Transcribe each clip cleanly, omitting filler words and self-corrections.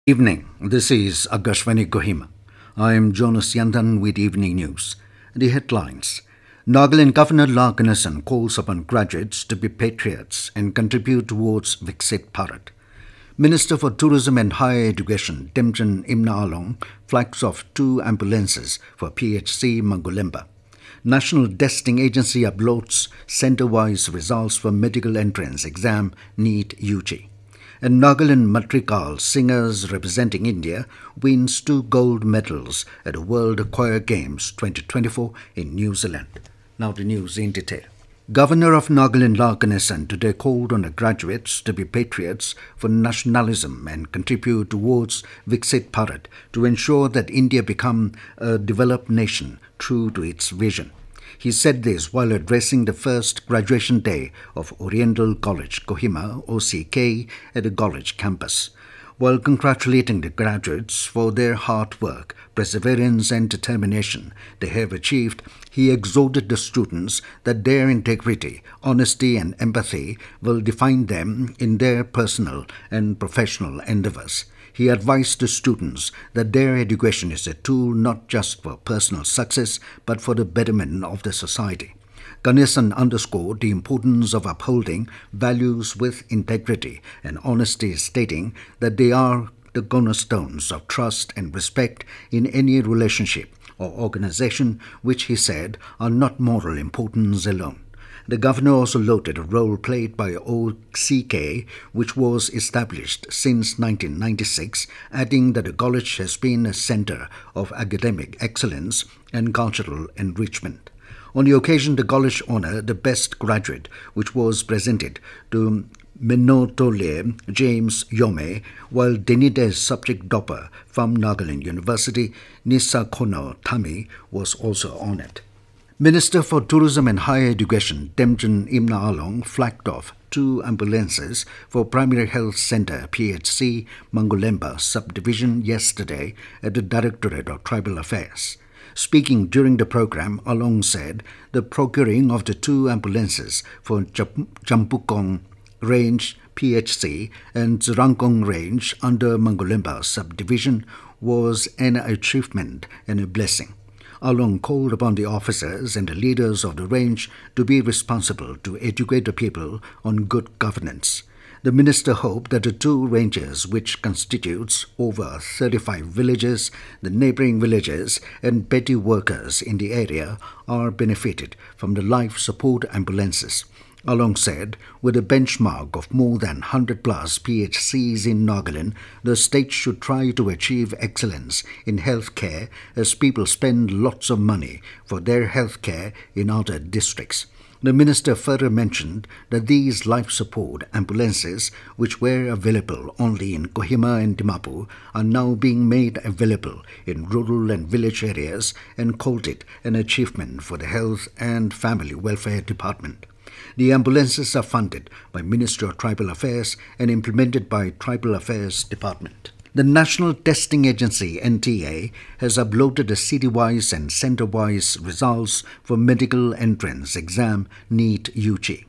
Evening. This is Akashvani Kohima. I am Jonas Yandan with evening news. The headlines. Nagaland Governor La Ganesan calls upon graduates to be patriots and contribute towards Viksit Bharat. Minister for Tourism and Higher Education Temjen Imna flags off 2 ambulances for PHC Mangkolemba. National Testing Agency uploads center-wise results for medical entrance exam NEET-UG. And Nagaland Madrigal singers representing India wins 2 gold medals at the World Choir Games 2024 in New Zealand. Now the news in detail. Governor of Nagaland La Ganesan today called on the graduates to be patriots for nationalism and contribute towards Viksit Bharat to ensure that India become a developed nation true to its vision. He said this while addressing the first graduation day of Oriental College, Kohima, OCK, at the college campus. While congratulating the graduates for their hard work, perseverance and determination they have achieved, he exhorted the students that their integrity, honesty and empathy will define them in their personal and professional endeavors. He advised the students that their education is a tool not just for personal success but for the betterment of the society. Ganesan underscored the importance of upholding values with integrity and honesty, stating that they are the cornerstones of trust and respect in any relationship or organization, which he said are not moral importance alone. The governor also noted a role played by OCK, which was established since 1996, adding that the college has been a center of academic excellence and cultural enrichment. On the occasion, the college honored the best graduate, which was presented to Minotole James Yome, while Denide's subject topper from Nagaland University, Nisa Kono Thami, was also honored. Minister for Tourism and Higher Education Temjen Imna flagged off 2 ambulances for Primary Health Centre PHC Mangkolemba subdivision yesterday at the Directorate of Tribal Affairs. Speaking during the program, Along said the procuring of the 2 ambulances for Jampukong Range PHC and Zurangkong Range under Mangkolemba subdivision was an achievement and a blessing. Along called upon the officers and the leaders of the range to be responsible to educate the people on good governance. The minister hoped that the 2 ranges, which constitutes over 35 villages, the neighbouring villages and petty workers in the area, are benefited from the life support ambulances. Along said, with a benchmark of more than 100 plus PHCs in Nagaland, the state should try to achieve excellence in healthcare as people spend lots of money for their healthcare in other districts. The minister further mentioned that these life support ambulances, which were available only in Kohima and Dimapur, are now being made available in rural and village areas and called it an achievement for the Health and Family Welfare Department. The ambulances are funded by Ministry of Tribal Affairs and implemented by Tribal Affairs Department. The National Testing Agency NTA has uploaded the city-wise and center-wise results for medical entrance exam NEET-UG.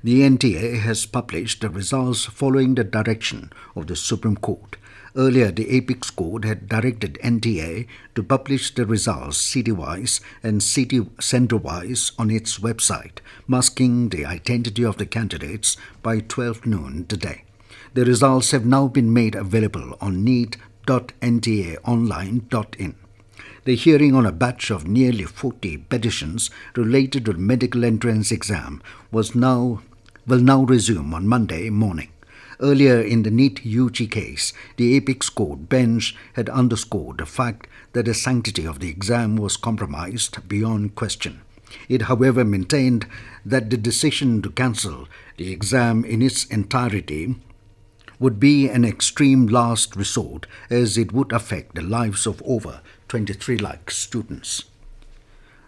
The NTA has published the results following the direction of the Supreme Court. Earlier, the Apex Court had directed NTA to publish the results city-wise and city center-wise on its website, masking the identity of the candidates by 12 noon today. The results have now been made available on neet.ntaonline.in. The hearing on a batch of nearly 40 petitions related to the medical entrance exam will now resume on Monday morning. Earlier in the NEET-UG case, the Apex Court bench had underscored the fact that the sanctity of the exam was compromised beyond question. It, however, maintained that the decision to cancel the exam in its entirety would be an extreme last resort, as it would affect the lives of over 23 lakh students.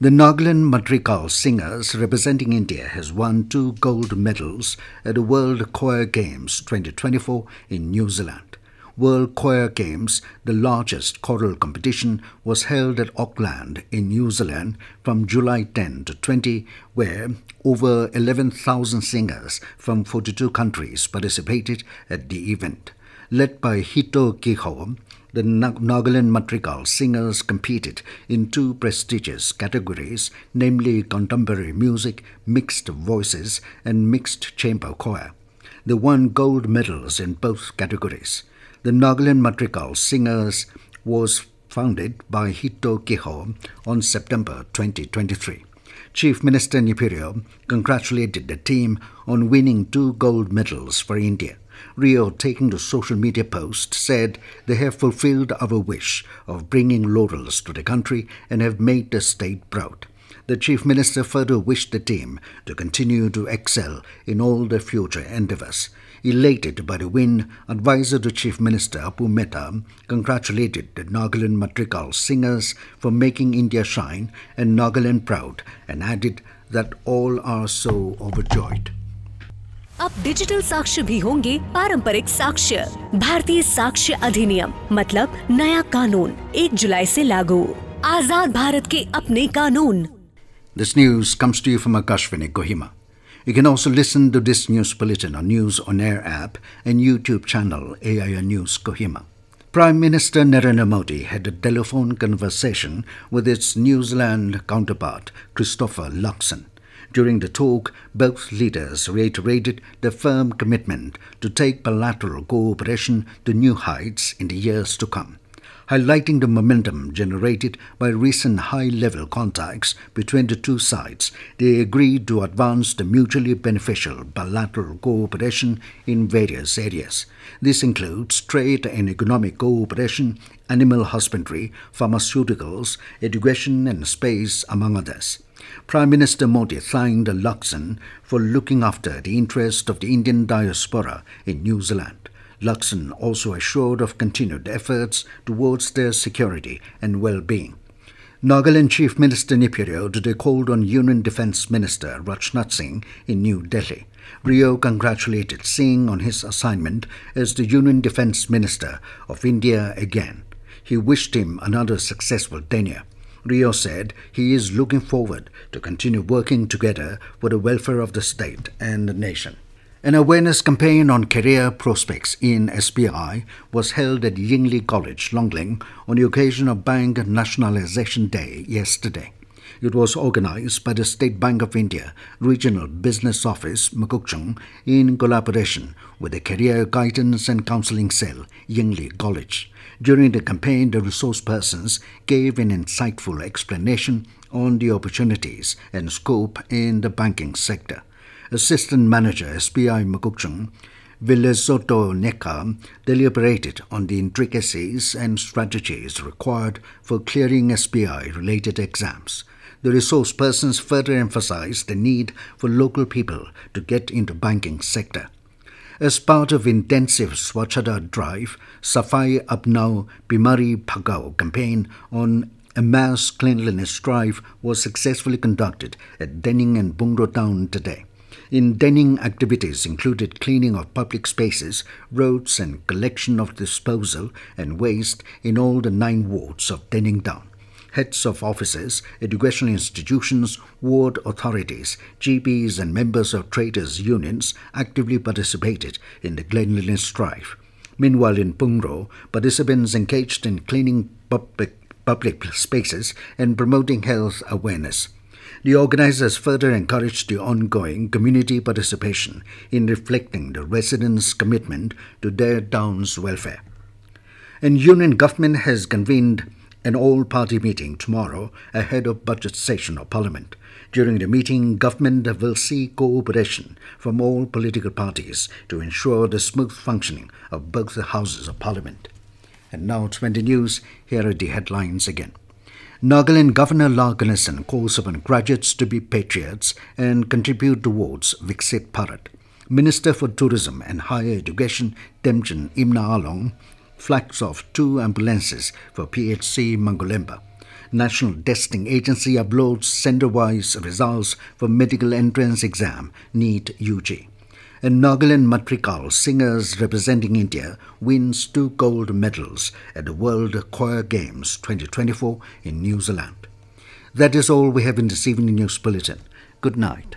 The Nagaland Madrigal singers representing India has won 2 gold medals at the World Choir Games 2024 in New Zealand. World Choir Games, the largest choral competition, was held at Auckland in New Zealand from July 10 to 20, where over 11,000 singers from 42 countries participated at the event. Led by Hito Kiho, the Nagaland Madrigal singers competed in two prestigious categories, namely contemporary music, mixed voices, and mixed chamber choir. They won gold medals in both categories. The Nagaland Madrigal Singers was founded by Hito Kiho on September 2023. Chief Minister Nipirio congratulated the team on winning two gold medals for India. Rio, taking to social media post, said they have fulfilled our wish of bringing laurels to the country and have made the state proud. The Chief Minister further wished the team to continue to excel in all their future endeavours. Elated by the win, Advisor to Chief Minister Apu Mehta congratulated the Nagaland Madrigal singers for making India shine and Nagaland proud, and added that all are so overjoyed. अब digital साक्ष्य भी होंगे पारंपरिक साक्ष्य। भारतीय साक्ष्य अधिनियम मतलब नया कानून 1 जुलाई से लागू। आजाद भारत के अपने कानून। This news comes to you from Akashvani, Kohima. You can also listen to this news bulletin on News On Air app and YouTube channel AIR News Kohima. Prime Minister Narendra Modi had a telephone conversation with its New Zealand counterpart, Christopher Luxon. During the talk, both leaders reiterated their firm commitment to take bilateral cooperation to new heights in the years to come. Highlighting the momentum generated by recent high-level contacts between the two sides, they agreed to advance the mutually beneficial bilateral cooperation in various areas. This includes trade and economic cooperation, animal husbandry, pharmaceuticals, education and space, among others. Prime Minister Modi thanked Luxon for looking after the interest of the Indian diaspora in New Zealand. Luxon also assured of continued efforts towards their security and well-being. Nagaland Chief Minister Nipirio today called on Union Defence Minister Rajnath Singh in New Delhi. Rio congratulated Singh on his assignment as the Union Defence Minister of India again. He wished him another successful tenure. Rio said he is looking forward to continue working together for the welfare of the state and the nation. An awareness campaign on career prospects in SBI was held at Yingli College, Longling, on the occasion of Bank Nationalisation Day yesterday. It was organised by the State Bank of India Regional Business Office, Mukokchung, in collaboration with the Career Guidance and Counselling Cell, Yingli College. During the campaign, the resource persons gave an insightful explanation on the opportunities and scope in the banking sector. Assistant Manager SBI Mukokchung, Vilesoto Neka, deliberated on the intricacies and strategies required for clearing SBI-related exams. The resource persons further emphasized the need for local people to get into banking sector. As part of intensive Swachhata drive, Safai Apnao Bimari Bhagao campaign on a mass cleanliness drive was successfully conducted at Denning and Bungro town today. In Denning, activities included cleaning of public spaces, roads and collection of disposal and waste in all the 9 wards of Denning town. Heads of offices, educational institutions, ward authorities, GPs and members of traders' unions actively participated in the cleanliness drive. Meanwhile, in Bungro, participants engaged in cleaning public spaces and promoting health awareness. The organisers further encouraged the ongoing community participation in reflecting the residents' commitment to their town's welfare. And Union Government has convened an all-party meeting tomorrow ahead of budget session of Parliament. During the meeting, government will seek cooperation from all political parties to ensure the smooth functioning of both the houses of Parliament. And now to the news, here are the headlines again. Nagaland Governor La Ganesan calls upon graduates to be patriots and contribute towards Viksit Bharat. Minister for Tourism and Higher Education Temjen Imna flags off 2 ambulances for PHC Mangkolemba. National Testing Agency uploads center-wise results for medical entrance exam NEET-UG. And Nagaland Madrigal singers representing India wins 2 gold medals at the World Choir Games 2024 in New Zealand. That is all we have in this evening news bulletin. Good night.